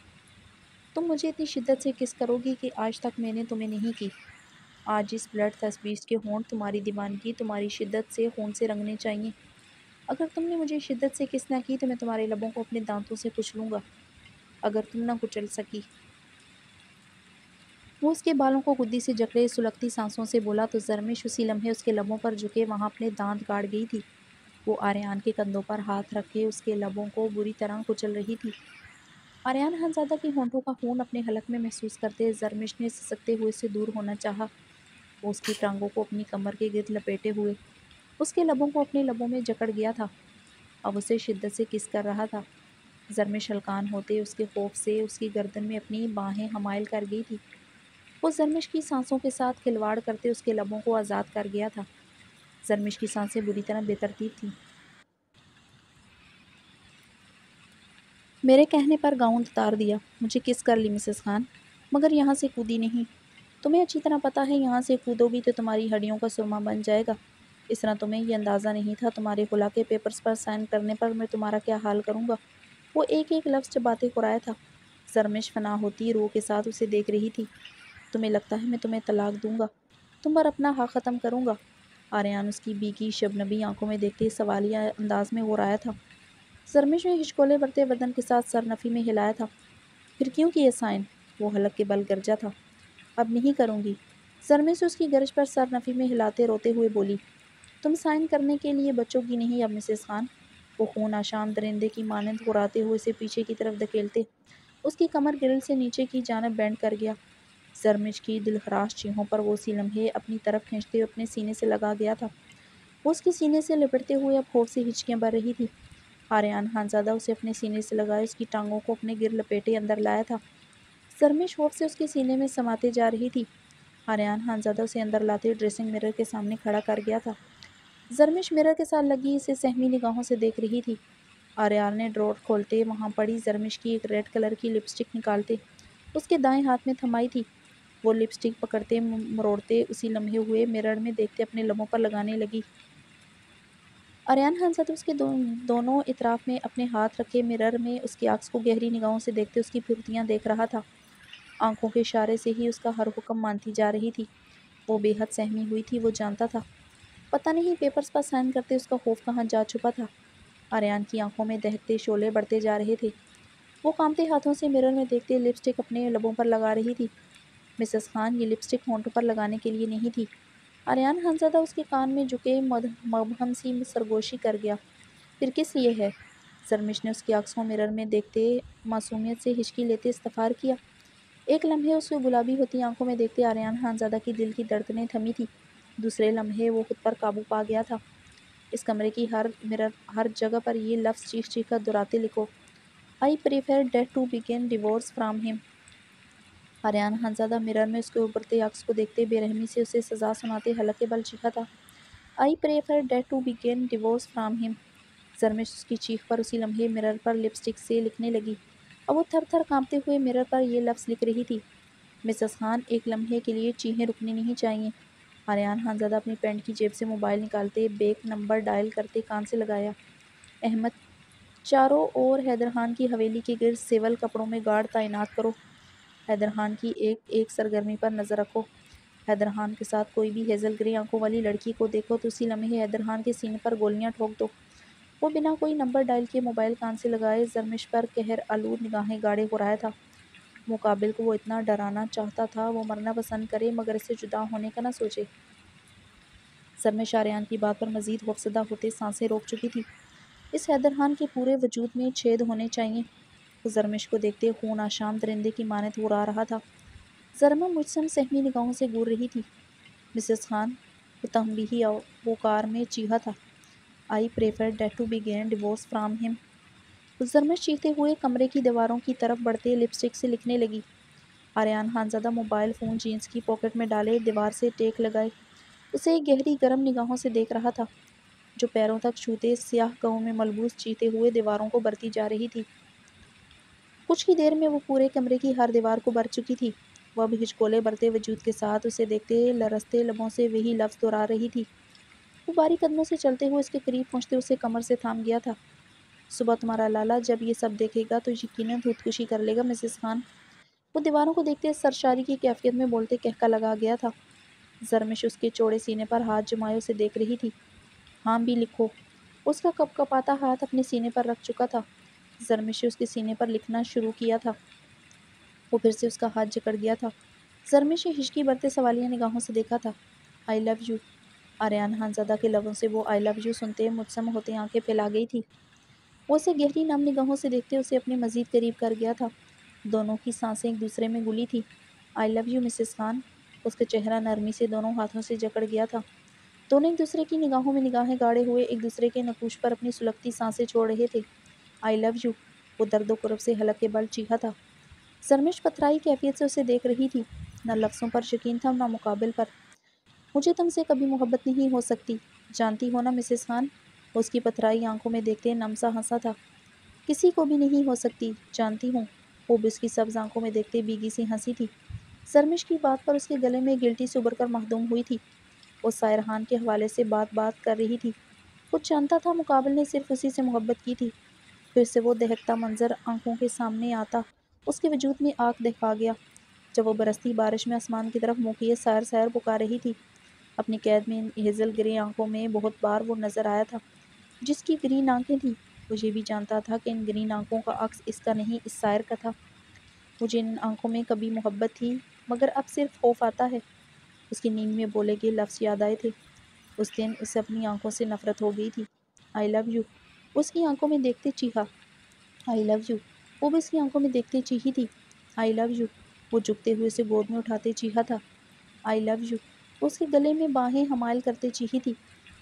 تم مجھے اتنی شدت سے کس کرو گی کہ آج تک میں نے تمہیں نہیں کی۔ آج اس بلڈ تھرسٹ کے ہونٹ تمہاری دیوانگی، تمہاری شدت سے خون سے رنگنے چاہیے۔ اگر تم نے مجھے شدت سے کس نہ کی تو میں تمہارے لبوں کو اپنے دانتوں سے کچلوں گا۔ اگر تم نہ کچل سکی۔ وہ اس کے بالوں کو گدی سے جکڑے سلگتی سانسوں سے بولا تو زرمش اسی لمحے اس کے لبوں پر جھکے وہاں اپنے دانت گاڑ گئی تھی۔ وہ آریان کے کندھوں پر ہاتھ رکھے اس کے لبوں کو بری طرح کچل رہی تھی۔ آریان خانزادہ کی ہونٹوں کا خون اپنے حلق میں محسوس کرتے زرمش نے سسکتے ہوئے سے دور ہونا چاہا۔ وہ اس کی ٹانگوں کو اپنی کمر کے گرد لپیٹے ہوئے اس کے لبوں کو اپنے لبوں میں جکڑ گیا تھا۔ اب اسے شدت سے کس کر رہا تھا۔ زرمش ہلکان ہوتے اس کے خوف سے اس کی گردن میں اپنی باہیں حمائل کر گئی تھی۔ وہ زرمش کی سانسوں کے ساتھ کھلواڑ کرتے اس کے لبوں کو آزاد کر گیا تھا۔ زرمش کی سانسیں بری طرح بے ترتیب تھیں۔ میرے کہنے پر گاؤن اتار دیا، مجھے کس کر لی مسز خان، مگر یہاں سے کودی نہیں۔ تمہیں اچھی طرح پتہ ہے یہاں سے کودو گی تو تمہاری ہڈیوں کا سرما بن جائے گا۔ اس طرح تمہیں یہ اندازہ نہیں تھا تمہارے خلا کے پیپرز پر سائن کرنے پر میں تمہارا کیا حال کروں گا۔ وہ ایک ایک لفظ چباتے خرایا تھا۔ زرمش فنا ہوتی روح کے ساتھ اسے دیکھ رہی تھی۔ تمہیں لگتا ہے میں تمہیں طلاق دوں گا، تم پر اپنا حق ختم کروں گا؟ آریان اس کی بیکی شبنمی آنکھوں میں دیکھتے سوالیہ انداز میں غرایا تھا۔ زرمش نے ہچکولے بڑھتے بدن کے ساتھ سر نفی میں ہلایا تھا۔ پھر کیوں کیے سائن؟ وہ حلق کے بل گرجا تھا۔ اب نہیں کروں گی۔ زرمش اس کی گرج پر سر نفی میں ہلاتے روتے ہوئے بولی۔ تم سائن کرنے کے لیے بچوں کی نہیں اب مسز خان۔ وہ خون آشام درندے کی مانند غراتے ہوئے اسے پیچھے کی طرف دھکیلتے اس کی کمر گرل سے نیچے کی جانب بینڈ کر گیا۔ زرمش کی دلخراش چیخوں پر وہ اسی لمحے اپنی طرف کھینچتے اپنے سینے سے لگا گیا تھا۔ وہ اس کے سینے سے لپٹتے ہوئے اب خوف سے ہچکیاں بھر رہی تھی۔ آریان خانزادہ اسے اپنے سینے سے لگائے اس کی ٹانگوں کو اپنے گر لپیٹے اندر لایا تھا۔ زرمش خوف سے اس کے سینے میں سماتے جا رہی تھی۔ آریان خانزادہ اسے اندر لاتے ڈریسنگ مرر کے سامنے کھڑا کر گیا تھا۔ زرمش مرر کے ساتھ لگی اسے سہمی نگاہوں سے دیکھ رہی تھی۔ آریان نے ڈرور کھولتے وہاں پڑی زرمش کی ایک ریڈ کلر کی لپسٹک نکالتے اس کے دائیں ہاتھ میں تھمائی تھی۔ وہ لپسٹک پکڑتے مروڑتے اسی لمحے ہوئے مرر میں دیکھتے اپنے لبوں پر لگانے لگی۔ آریان خانزادہ اس کے دونوں اطراف میں اپنے ہاتھ رکھے مرر میں اس کی عکس کو گہری نگاہوں سے دیکھتے اس کی پھرتیاں دیکھ رہا تھا۔ آنکھوں کے اشارے سے ہی اس کا ہر حکم مانتی جا رہی تھی۔ وہ بے حد سہمی ہوئی تھی۔ وہ جانتا تھا پتہ نہیں پیپرز پر سائن کرتے اس کا خوف کہاں جا چھپا تھا۔ آریان کی آنکھوں میں دہکتے شعلے بڑھتے جا رہے تھے۔ وہ کانپتے ہاتھوں سے مرر میں دیکھتے لپسٹک اپنے لبوں پر لگا رہی تھی۔ مسز خان، یہ لپسٹک ہونٹوں پر لگانے کے لیے نہیں تھی۔ آریان خانزادہ اس کے کان میں جھکے مبہم سی سرگوشی کر گیا۔ پھر کس لیے ہے؟ زرمش نے اس کی عکس کو مرر میں دیکھتے معصومیت سے ہچکی لیتے استفسار کیا۔ ایک لمحے اس کو گلابی ہوتی آنکھوں میں دیکھتے آریان خانزادہ کی دل کی دھڑکنیں تھمی تھی۔ دوسرے لمحے وہ خود پر قابو پا گیا تھا۔ اس کمرے کی ہر جگہ پر یہ لفظ چیخ چیخ کر دہراتے لکھو، I prefer death to begin divorce from him۔ Aryan Khanzada mirror میں اس کے ابھرتے عکس کو دیکھتے بے رحمی سے اسے سزا سناتے حلق کے بل چیخا تھا، I prefer death to begin divorce from him۔ زرمش اس کی چیخ پر اسی لمحے مرر پر لپسٹک سے لکھنے لگی۔ اب وہ تھر تھر کانپتے ہوئے مرر پر یہ لفظ لکھ رہی تھی، مسز خان، ایک لمحے کے لیے چیخیں رکنی نہیں چاہیے۔ آریان خانزادہ اپنی پینٹ کی جیب سے موبائل نکالتے بیک نمبر ڈائل کرتے کان سے لگایا۔ احمد، چاروں اور حیدر خان کی حویلی کے گرد سول کپڑوں میں گارڈ تعینات کرو۔ حیدر خان کی ایک ایک سرگرمی پر نظر رکھو۔ حیدر خان کے ساتھ کوئی بھی ہیزل گرے آنکھوں والی لڑکی کو دیکھو تو اسی لمحے حیدر خان کے سینے پر گولیاں ٹھوک دو۔ وہ بنا کوئی نمبر ڈائل کے موبائل کان سے لگائے زرمش پر قہر آلود نگاہیں گاڑے غرایا تھا۔ مقابل کو وہ اتنا ڈرانا چاہتا تھا وہ مرنا پسند کرے مگر اس سے جدا ہونے کا نہ سوچے۔ زرمش آریان کی بات پر مزید خوفزدہ ہوتے سانسیں روک چکی تھی۔ اس حیدر خان کے پورے وجود میں چھید ہونے چاہیے۔ وہ زرمش کو دیکھتے خون آشام درندے کی مانند غرا رہا تھا۔ زرمش مجھ سے سہمی نگاہوں سے گور رہی تھی۔ مسز خان، وہ تنبیہی اوقار میں چیخا تھا، I prefer death to begin divorce from him۔ زرمش چیختے ہوئے کمرے کی دیواروں کی طرف بڑھتے لپسٹک سے لکھنے لگی۔ Aryan Khanzada mobile phone jeans کی پاکٹ میں ڈالے دیوار سے ٹیک لگائے اسے گہری گرم نگاہوں سے دیکھ رہا تھا۔ جو پیروں تک چھوتے سیاہ گہوں میں ملبوس چیتے ہوئے دیواروں کو برتی جا رہی تھی۔ کچھ ہی دیر میں وہ پورے کمرے کی ہر دیوار کو بر چکی تھی۔ وہ اب ہچکولے برتے وجود کے ساتھ اسے دیکھتے لرزتے لبوں سے وہی لفظ دہرا رہی تھی۔ وہ باری قدموں سے چلتے ہوئے اس کے قریب پہنچتے اسے کمر سے تھام گیا تھا۔ صبح تمہارا لالا جب یہ سب دیکھے گا تو یقیناً خودکشی کر لے گا مسز خان۔ وہ دیواروں کو دیکھتے سرشاری کی کیفیت میں بولتے کہکا لگا گیا تھا۔ زرمش اس کے چوڑے سینے پر ہاتھ جمائے اسے دیکھ رہی تھی۔ ہاں بھی لکھو۔ اس کا کپ کپاتا ہاتھ اپنے سینے پر رکھ چکا تھا۔ زرمش اس کے سینے پر لکھنا شروع کیا تھا۔ وہ پھر سے اس کا ہاتھ جکڑ گیا تھا۔ زرمش نے ہچکی برتے سوالیہ نگاہوں سے دیکھا تھا۔ آئی لو یو۔ آریان خانزادہ کے لبوں سے وہ آئی لو یو سنتے مجسم ہوتے آنکھیں پھیلا گئی تھی۔ وہ اسے گہری نم نگاہوں سے دیکھتے اسے اپنے مزید قریب کر گیا تھا۔ دونوں کی سانسیں ایک دوسرے میں گلی تھی۔ آئی لو یو مسز خان۔ اس کا چہرہ نرمی سے دونوں ہاتھوں سے جکڑ گیا تھا۔ دونوں ایک دوسرے کی نگاہوں میں نگاہیں گاڑے ہوئے ایک دوسرے کے نقوش پر اپنی سلگتی سانسیں چھوڑ رہے تھے۔ آئی لو یو۔ وہ درد و کرب سے حلق کے بل چیخا تھا۔ زرمش پتھرائی کیفیت سے اسے دیکھ رہی تھی۔ نہ لفظوں پر یقین تھا نہ مقابل پر۔ مجھے تم سے کبھی محبت نہیں ہو سکتی، جانتی ہو نا مسز خان؟ اس کی پتھرائی آنکھوں میں دیکھتے نم سا ہنسا تھا۔ کسی کو بھی نہیں ہو سکتی، جانتی ہوں۔ وہ بھی اس کی سبز آنکھوں میں دیکھتے بیگی سی ہنسی تھی۔ زرمش کی بات پر اس کے گلے میں گلٹی سے ابھر کر مخدوم ہوئی تھی۔ وہ سائرحان کے حوالے سے بات کر رہی تھی۔ وہ جانتا تھا مقابل نے صرف اسی سے محبت کی تھی۔ پھر سے وہ دہکتا منظر آنکھوں کے سامنے آتا اس کے وجود میں آگ دہکا گیا، جب وہ برستی بارش میں آسمان کی طرف منہ کیے سیر سیر پکار رہی تھی۔ اپنی قید میں ان ہیزل گرے آنکھوں میں بہت بار وہ نظر آیا تھا جس کی گرین آنکھیں تھیں۔ وہ یہ بھی جانتا تھا کہ ان گرین آنکھوں کا عکس اس کا نہیں اس سائر کا تھا۔ مجھے ان آنکھوں میں کبھی محبت تھی مگر اب صرف خوف آتا ہے۔ اس کی نیند میں بولے گئے لفظ یاد آئے تھے۔ اس دن اسے اپنی آنکھوں سے نفرت ہو گئی تھی۔ آئی لو یو۔ اس کی آنکھوں میں دیکھتے چیخا۔ آئی لو یو۔ وہ بھی اس کی آنکھوں میں دیکھتے چیخی تھی۔ آئی لو یو۔ وہ جھکتے ہوئے اسے گود میں اٹھاتے چیخا تھا۔ آئی لو یو۔ اس کے گلے میں باہیں حمائل کرتے چیخی تھی۔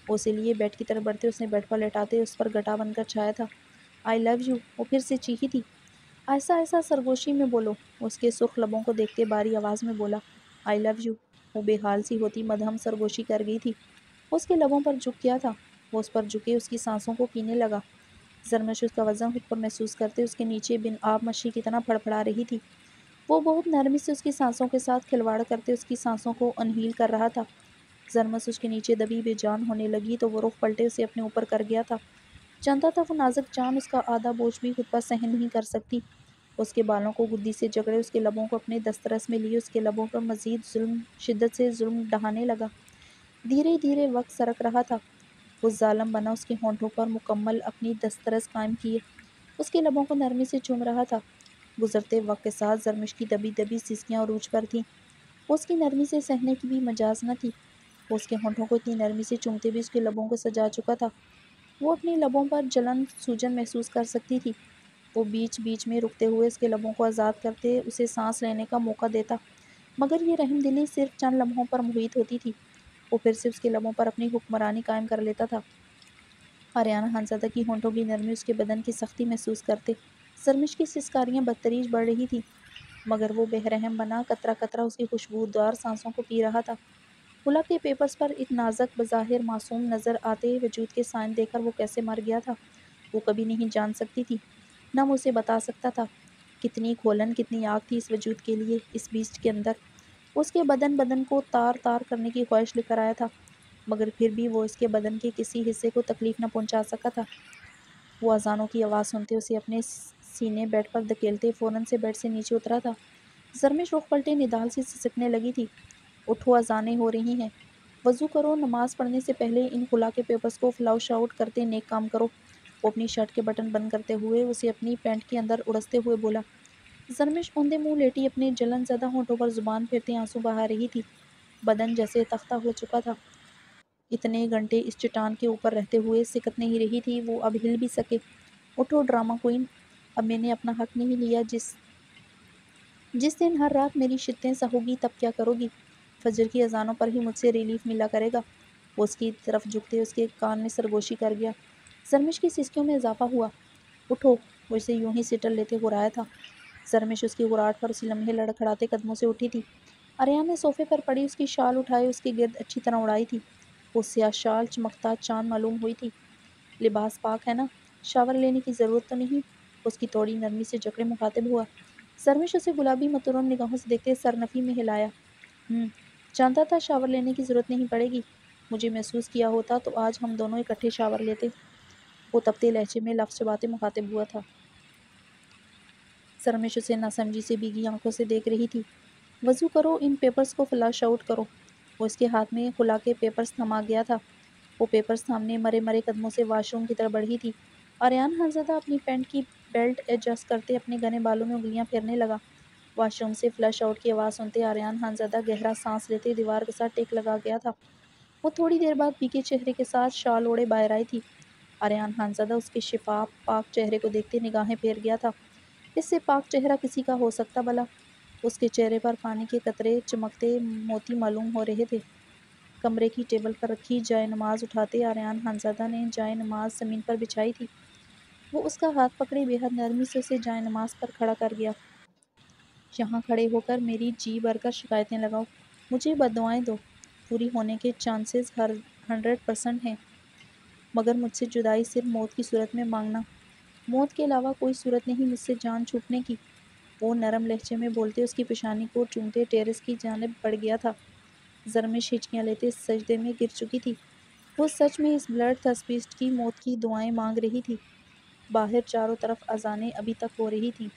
وہ اسے لیے بیڈ کی طرف بڑھتے اس نے بیڈ پر لٹاتے اس پر گٹا بن کر چھایا تھا۔ آئی لو یو۔ وہ پھر سے چیخی تھی۔ ایسا ایسا سرگوشی میں بولو۔ اس کے سرخ لبوں کو دیکھتے باری آواز میں بولا۔ آئی لو یو۔ وہ بے حال سی ہوتی مدہم سرگوشی کر گئی تھی۔ اس کے لبوں پر جھک گیا تھا۔ وہ اس پر جھکے اس کی سانسوں کو پینے لگا۔ زرمش اس کا وزن خود پر محسوس کرتے اس کے نیچے بن آب مچھلی کی طرح پھڑپھڑا رہی تھی۔ وہ بہت نرمی سے اس کی سانسوں کے ساتھ کھلواڑ کرتے اس کی سانسوں کو انہیل کر رہا تھا۔ زرمش اس کے نیچے دبی بے جان ہونے لگی تو وہ رخ پلٹے اسے اپنے اوپر کر گیا تھا۔ جانتا تھا وہ نازک جان اس کا آدھا بوجھ بھی خود پر سہن نہیں کر سکتی۔ اس کے بالوں کو گدی سے جکڑے اس کے لبوں کو اپنے دسترس میں لیے اس کے لبوں پر مزید شدت سے ظلم ڈھانے لگا۔ دھیرے دھیرے وقت سرک رہا تھا۔ وہ ظالم بنا اس کے ہونٹوں پر مکمل اپنی دسترس قائم کیے اس کے لبوں کو نرمی سے چوم رہا تھا۔ گزرتے وقت کے ساتھ زرمش کی دبی دبی سسکیاں عروج پر تھیں۔ وہ اس کی نرمی سے سہنے کی بھی مجاز نہ تھی۔ وہ اس کے ہونٹوں کو اتنی نرمی سے چومتے بھی اس کے لبوں کو سجا چکا تھا۔ وہ اپنے لبوں پر جلن سوجن محسوس کر سکتی تھی۔ وہ بیچ بیچ میں رکتے ہوئے اس کے لبوں کو آزاد کرتے اسے سانس لینے کا موقع دیتا، مگر یہ رحم دلی صرف چند لمحوں پر محیط ہوتی تھی۔ وہ پھر سے اس کے لبوں پر اپنی حکمرانی قائم کر لیتا تھا۔ آریان خانزادہ کی ہونٹوں کی نرمی اس کے بدن کی سختی محسوس کرتے زرمش کی سسکاریاں بدتریج بڑھ رہی تھی، مگر وہ بے رحم بنا قطرہ قطرہ اس کی خوشبودار سانسوں کو پی رہا تھا۔ ہلا کے پیپرز پر ایک نازک بظاہر معصوم نظر آتے وجود کے سائن دے کر وہ کیسے مر گیا تھا وہ کبھی نہیں جان سکتی تھی، نہ وہ اسے بتا سکتا تھا۔ کتنی کھولن کتنی آگ تھی اس وجود کے لیے اس بیسٹ کے اندر۔ اس کے بدن کو تار تار کرنے کی خواہش لے کر آیا تھا، مگر پھر بھی وہ اس کے بدن کے کسی حصے کو تکلیف نہ پہنچا سکا تھا۔ وہ اذانوں کی آواز سنتے اسے اپنے سینے بیڈ پر دھکیلتے فوراً سے بیڈ سے نیچے اترا تھا۔ زرمش رخ پلٹے ندال سی سسکنے لگی تھی۔ اٹھو، اذانیں ہو رہی ہیں، وضو کرو، نماز پڑھنے سے پہلے ان خلا کے پیپرز کو فلاش آؤٹ کرتے نیک کام کرو۔ وہ اپنی شرٹ کے بٹن بند کرتے ہوئے اسے اپنی پینٹ کے اندر اڑستے ہوئے بولا۔ زرمش اوندے منہ لیٹی اپنے جلن زدہ ہونٹوں پر زبان پھیرتے آنسو بہا رہی تھی۔ بدن جیسے تختہ ہو چکا تھا۔ اتنے گھنٹے اس چٹان کے اوپر رہتے ہوئے سکت نہیں رہی تھی وہ اب ہل بھی سکے۔ اٹھو ڈرامہ کوئن، اب میں نے اپنا حق نہیں لیا۔ جس دن ہر رات میری شتیں سہو گی تب کیا کرو گی؟ فجر کی اذانوں پر ہی مجھ سے ریلیف ملا کرے گا۔ وہ اس کی طرف جھکتے اس کے کان میں سرگوشی کر گیا۔ زرمش کی سسکیوں میں اضافہ ہوا۔ اٹھو، وہ اسے یوں ہی سٹل لیتے غرایا تھا۔ زرمش اس کی غراہٹ پر اسی لمحے لڑکھڑاتے قدموں سے اٹھی تھی۔ آریان نے صوفے پر پڑی اس کی شال اٹھائے اس کے گرد اچھی طرح اڑائی تھی۔ وہ سیاہ شال چمکتا چاند معلوم ہوئی تھی۔ لباس پاک ہے نا؟ شاور لینے کی ضرورت تو نہیں؟ اس کی توڑی نرمی سے جکڑے مخاطب ہوا۔ سرمش اسے گلابی متروم نگاہوں سے دیکھتے سرنفی میں ہلایا۔ جانتا تھا شاور لینے کی ضرورت نہیں پڑے گی۔ مجھے محسوس کیا ہوتا تو آج ہم دونوں اکٹھے شاور لیتے۔ وہ تپتے لہجے میں لفظ چباتے مخاطب ہوا تھا۔ سرمش اسے ناسمجھی سے بھیگی آنکھوں سے دیکھ رہی تھی۔ وضو کرو، ان پیپرز کو فلش آؤٹ کرو۔ وہ اس کے ہاتھ میں خلا کے پیپرز تھما گیا تھا۔ وہ پیپرز تھامنے مرے مرے قدموں سے واش روم کی طرف بڑھی تھی۔ آریان خانزادہ اپنی پینٹ کی بیلٹ ایڈجسٹ کرتے اپنے گھنے بالوں میں انگلیاں پھیرنے لگا۔ واش روم سے فلش آؤٹ کی آواز سنتے آریان خانزادہ گہرا سانس لیتے دیوار کے ساتھ ٹیک لگا گیا تھا۔ وہ تھوڑی دیر بعد بھیگے چہرے کے ساتھ شال اوڑھے باہر آئی تھی۔ آریان خانزادہ اس کے شفاف پاک چہرے کو دیکھتے نگاہیں پھیر گیا تھا۔ اس سے پاک چہرہ کسی کا ہو سکتا بھلا؟ اس کے چہرے پر پانی کے قطرے چمکتے موتی معلوم ہو رہے تھے۔ کمرے کی ٹیبل پر رکھی جائے نماز اٹھاتے آریان خانزادہ نے جائے نماز زمین پر بچھائی تھی۔ وہ اس کا ہاتھ پکڑے بے حد نرمی سے اسے جائے نماز پر کھڑا کر گیا۔ یہاں کھڑے ہو کر میری جی بھر کر شکایتیں لگاؤ، مجھے بددعائیں دو، پوری ہونے کے چانسز 100% ہیں، مگر مجھ سے جدائی صرف موت کی صورت میں مانگنا۔ موت کے علاوہ کوئی صورت نہیں مجھ سے جان چھوٹنے کی۔ وہ نرم لہجے میں بولتے اس کی پیشانی کو چومتے ٹیرس کی جانب بڑھ گیا تھا۔ زرمش ہچکیاں لیتے سجدے میں گر چکی تھی۔ وہ سچ میں اس بلڈ تھرسپسٹ کی موت کی دعائیں مانگ رہی تھی۔ باہر چاروں طرف اذانیں ابھی تک ہو رہی تھیں۔